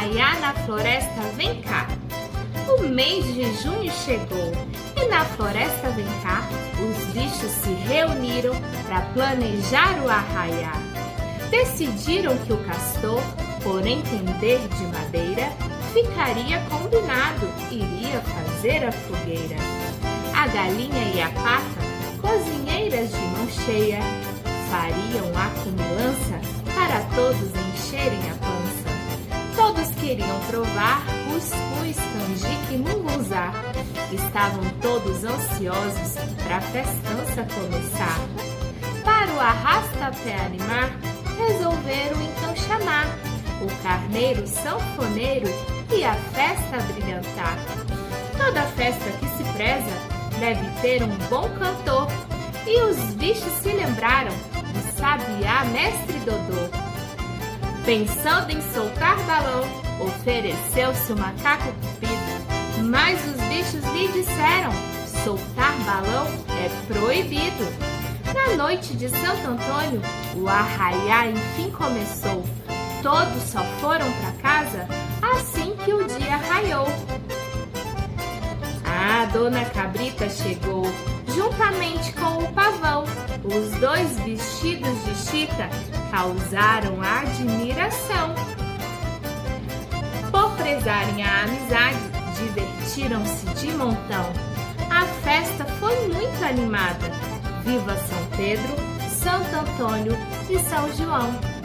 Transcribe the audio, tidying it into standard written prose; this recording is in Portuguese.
arraiá na floresta vem cá. O mês de junho chegou e na floresta vem cá os bichos se reuniram para planejar o arraiá. Decidiram que o castor, por entender de madeira, ficaria combinado, iria fazer a fogueira. A galinha e a pata, cozinheiras de mão cheia, fariam a comilança para todos encherem a pança. Todos queriam provar cuscuz, canjica e mungunzá. Estavam todos ansiosos para a festança começar. Para o arrasta-pé animar, resolveram então chamar o carneiro sanfoneiro e a festa brilhantar. Toda festa que se preza deve ter um bom cantor. E os bichos se lembraram do sabiá mestre Dodô. Pensando em soltar balão, ofereceu-se o macaco cupido. Mas os bichos lhe disseram, soltar balão é proibido. Na noite de Santo Antônio, o arraiá enfim começou. Todos só foram para casa assim que o dia raiou. A dona Cabrita chegou, juntamente com o pavão. Os dois vestidos de chita causaram admiração. Por prezarem a amizade, divertiram-se de montão. A festa foi muito animada. Viva São Pedro, Santo Antônio e São João!